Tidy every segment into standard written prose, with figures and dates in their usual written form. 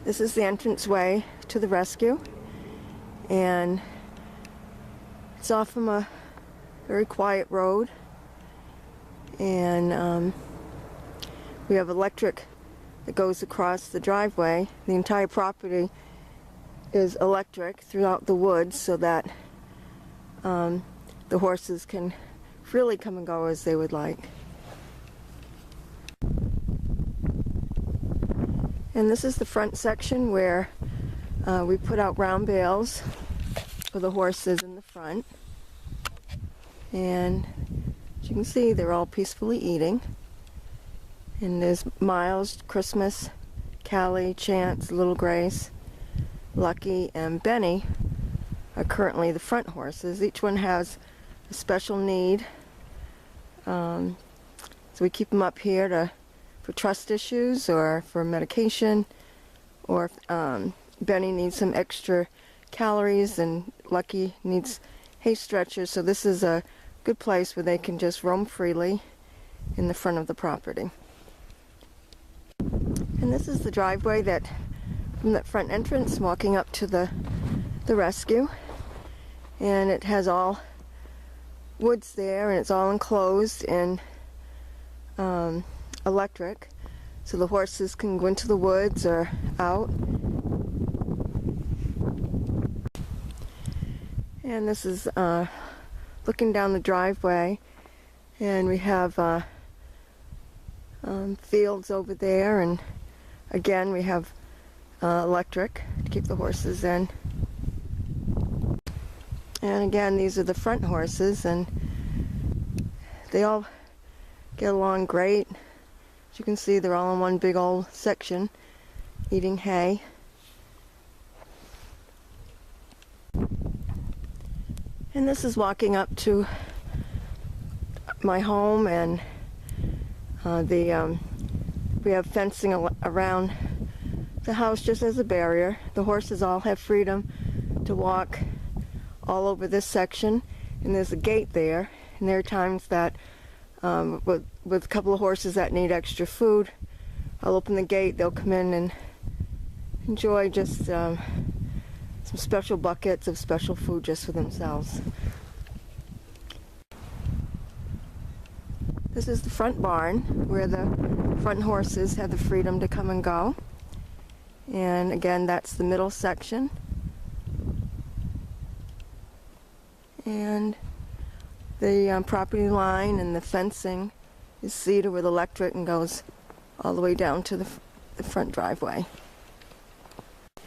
This is the entranceway to the rescue, and it's off from a very quiet road, and we have electric that goes across the driveway. The entire property is electric throughout the woods so that the horses can freely come and go as they would like. And this is the front section where we put out round bales for the horses in the front. And as you can see, they're all peacefully eating. And there's Miles, Christmas, Callie, Chance, Little Grace, Lucky, and Benny are currently the front horses. Each one has a special need. So we keep them up here for trust issues or for medication, or if Benny needs some extra calories and Lucky needs hay stretchers. So this is a good place where they can just roam freely in the front of the property. And this is the driveway from that front entrance walking up to the rescue. And it has all woods there, and it's all enclosed in electric, so the horses can go into the woods or out. And this is looking down the driveway, and we have fields over there, and again we have electric to keep the horses in. And again, these are the front horses, and they all get along great. As you can see, they're all in one big old section eating hay. And this is walking up to my home, and we have fencing around the house just as a barrier. The horses all have freedom to walk all over this section, and there's a gate there, and there are times that with a couple of horses that need extra food, I'll open the gate, they'll come in and enjoy just some special buckets of special food just for themselves. This is the front barn where the front horses have the freedom to come and go, and again, that's the middle section. And the property line and the fencing is cedar with electric and goes all the way down to the front driveway.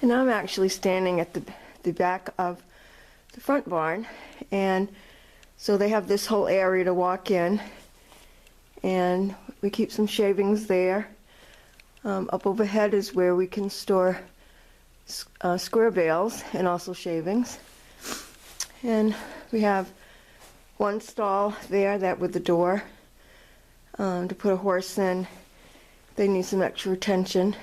And I'm actually standing at the back of the front barn, and so they have this whole area to walk in, and we keep some shavings there. Up overhead is where we can store square bales and also shavings. And we have one stall there that with the door to put a horse in. They need some extra attention.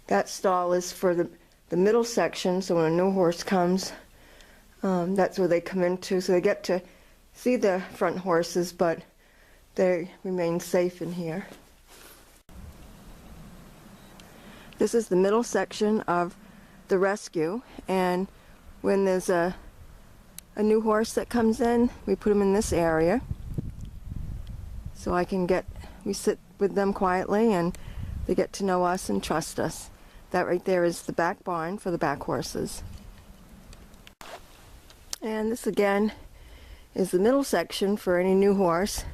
That stall is for the middle section, so when a new horse comes, that's where they come into. So they get to see the front horses, but they remain safe in here. This is the middle section of the rescue, and when there's a new horse that comes in, we put him in this area so we sit with them quietly and they get to know us and trust us. That right there is the back barn for the back horses. And this again is the middle section for any new horse.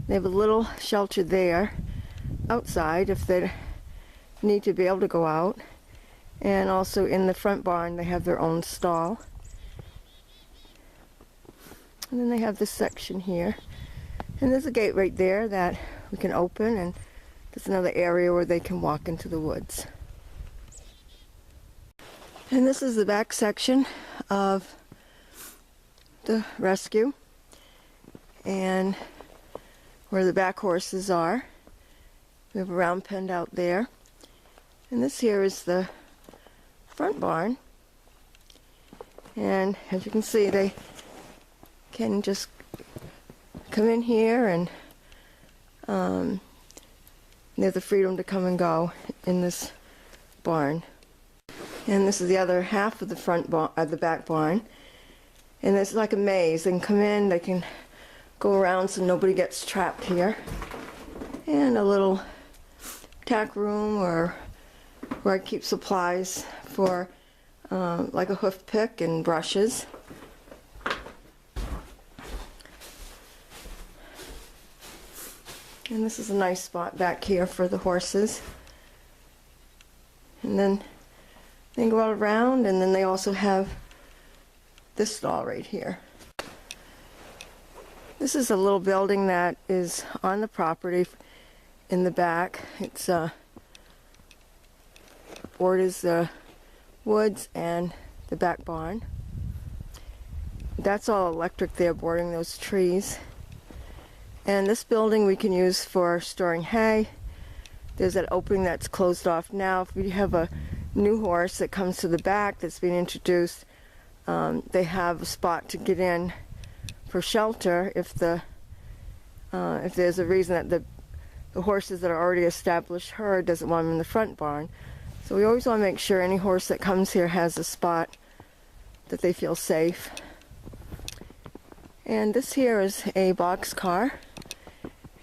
They have a little shelter there outside if they need to be able to go out, and also in the front barn they have their own stall. And then they have this section here, and there's a gate right there that we can open, and there's another area where they can walk into the woods. And this is the back section of the rescue, and where the back horses are. We have a round pen out there, and this here is the front barn. And as you can see, they can just come in here, and they have the freedom to come and go in this barn. And this is the other half of the back barn. And it's like a maze. They can come in, they can go around so nobody gets trapped here. And a little tack room or where I keep supplies for like a hoof pick and brushes. And this is a nice spot back here for the horses. And then they go all around, and then they also have this stall right here. This is a little building that is on the property in the back. It's borders the woods and the back barn. That's all electric there, bordering those trees. And this building we can use for storing hay. There's that opening that's closed off now. If we have a new horse that comes to the back that's being introduced, they have a spot to get in for shelter if there's a reason that the horses that are already established herd doesn't want them in the front barn. So we always want to make sure any horse that comes here has a spot that they feel safe. And this here is a box car,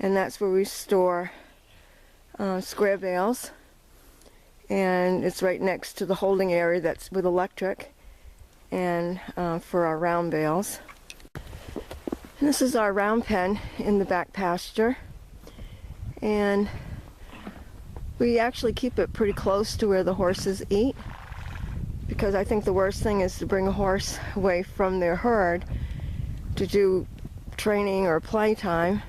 and that's where we store square bales, and it's right next to the holding area that's with electric, and for our round bales. And this is our round pen in the back pasture, and we actually keep it pretty close to where the horses eat, because I think the worst thing is to bring a horse away from their herd to do training or playtime.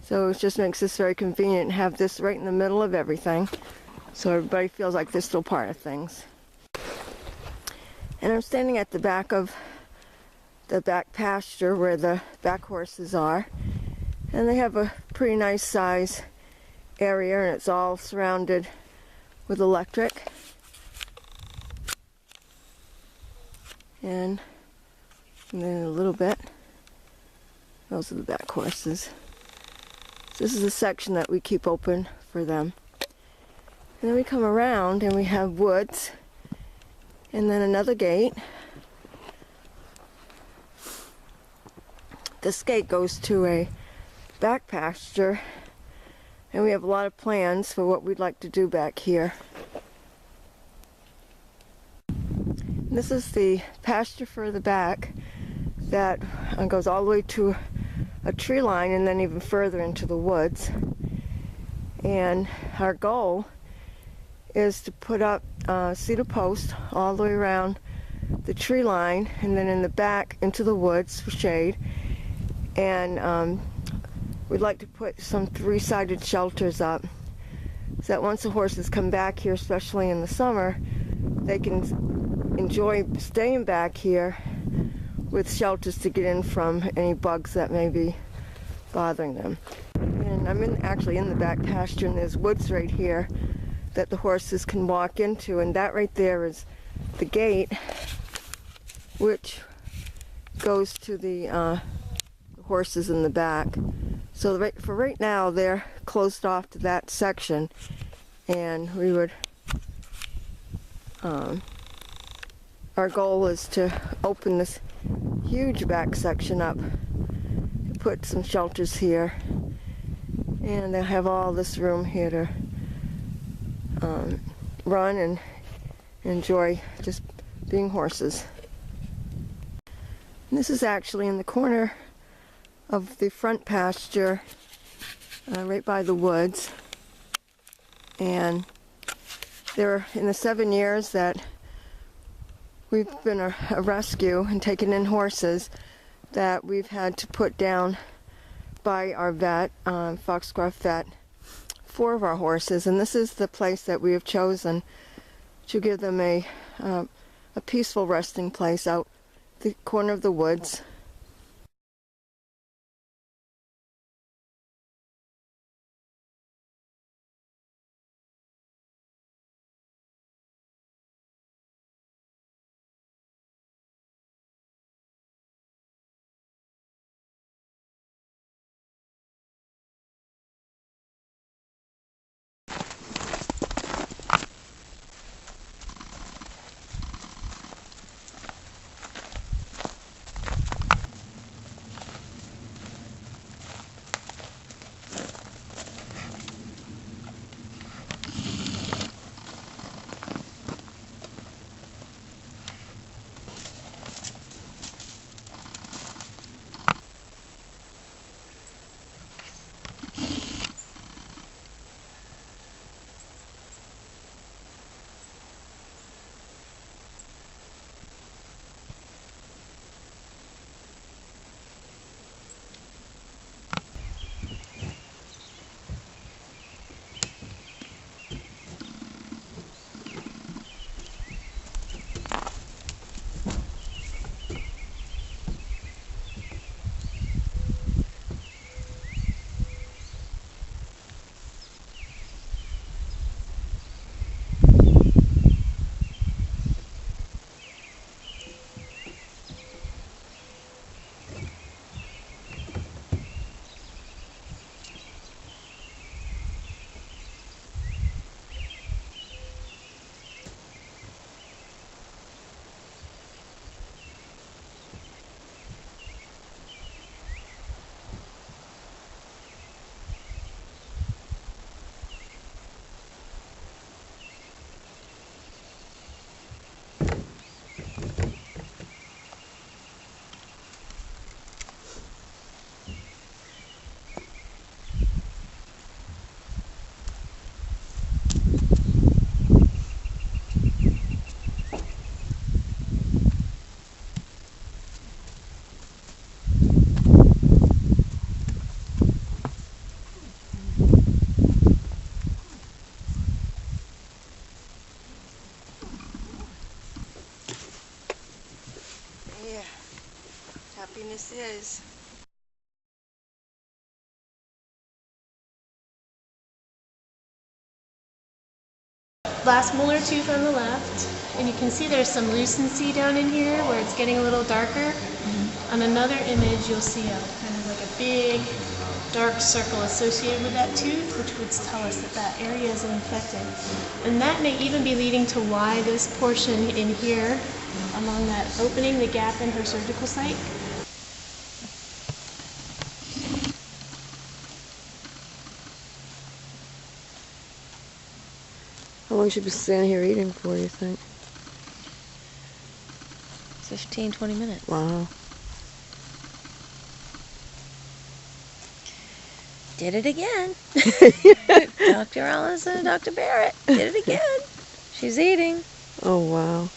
So it just makes this very convenient to have this right in the middle of everything, so everybody feels like they're still part of things. And I'm standing at the back of the back pasture where the back horses are, and they have a pretty nice size area, and it's all surrounded with electric. And then a little bit, those are the back horses. So this is a section that we keep open for them. And then we come around and we have woods, and then another gate. This gate goes to a back pasture, and we have a lot of plans for what we'd like to do back here. And this is the pasture further back that goes all the way to a tree line and then even further into the woods. And our goal is to put up cedar posts all the way around the tree line, and then in the back into the woods for shade. And we'd like to put some three-sided shelters up so that once the horses come back here, especially in the summer, they can enjoy staying back here with shelters to get in from any bugs that may be bothering them. And I'm actually in the back pasture, and there's woods right here that the horses can walk into, and that right there is the gate, which goes to the horses in the back. So for right now, they're closed off to that section, and we would our goal is to open this huge back section up, put some shelters here, and they'll have all this room here to run and enjoy just being horses. And this is actually in the corner of the front pasture, right by the woods. And there, in the 7 years that we've been a rescue and taken in horses, that we've had to put down by our vet, Foxcroft Vet, 4 of our horses, and this is the place that we have chosen to give them a peaceful resting place out the corner of the woods. Happiness is. Last molar tooth on the left, and you can see there's some lucency down in here where it's getting a little darker. On another image, you'll see a kind of like a big dark circle associated with that tooth, which would tell us that that area is infected. And that may even be leading to why this portion in here, along that opening, the gap in her surgical site. How long should we be standing here eating for, you think? 15, 20 minutes. Wow. Did it again. Dr. Allison and Dr. Barrett did it again. She's eating. Oh, wow.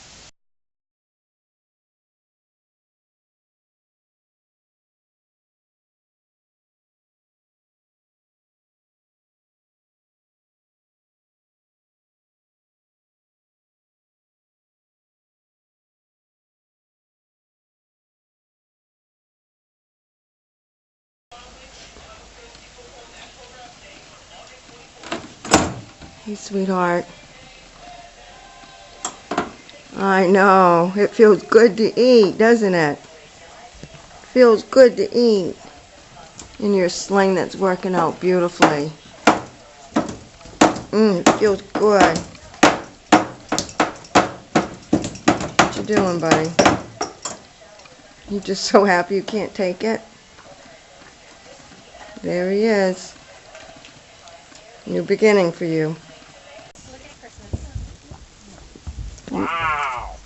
Hey, sweetheart. I know. It feels good to eat, doesn't it? Feels good to eat. In your sling that's working out beautifully. It feels good. What you doing, buddy? You just so happy you can't take it? There he is. New beginning for you. Wow!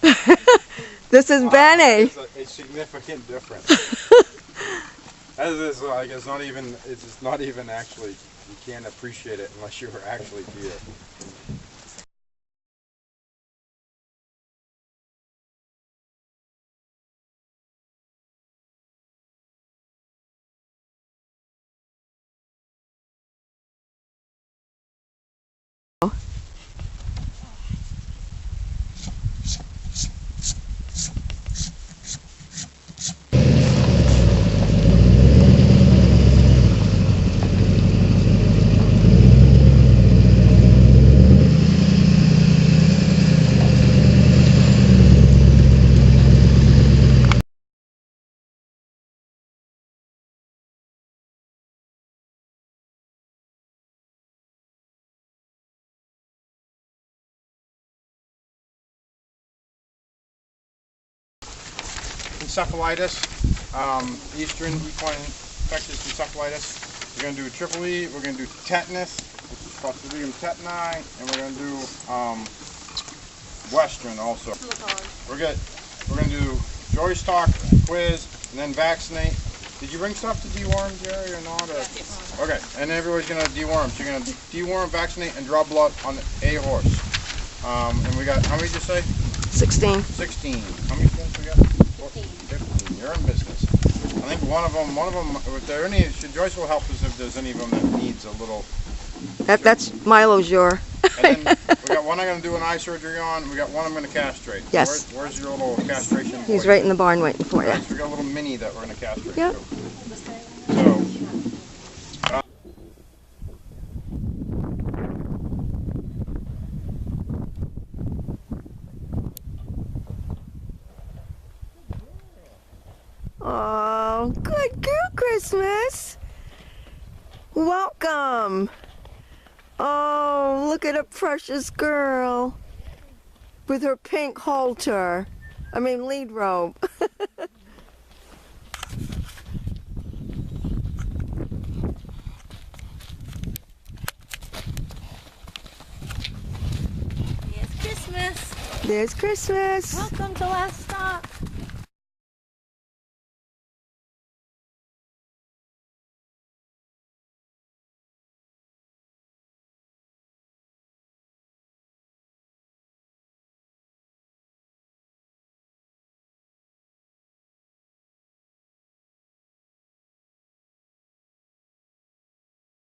This is Benny. It's a significant difference. As is, like, it's not even actually, you can't appreciate it unless you were actually here. Encephalitis, Eastern equine infectious encephalitis. We're going to do triple E, we're going to do tetanus, which is Clostridium tetani, and we're going to do Western also. We're going to do Joyce talk, quiz, and then vaccinate. Did you bring stuff to deworm, Jerry, or not? Or? Okay, and everybody's going to deworm. So you're going to deworm, vaccinate, and draw blood on a horse. And we got, how many did you say? 16. 16. How many spoons we got? 15. You're in business. I think one of them, if there are any, Joyce will help us if there's any of them that needs a little. That's Milo's your. And then we got one I'm going to do an eye surgery on. We got one I'm going to castrate. Yes. Where's your little castration? He's right in the barn waiting for you. Right, so we got a little mini that we're going to castrate Yep. too. So. Oh, good girl, Christmas. Welcome. Oh, look at a precious girl with her pink halter. Lead robe. It's Christmas. There's Christmas. Welcome to us.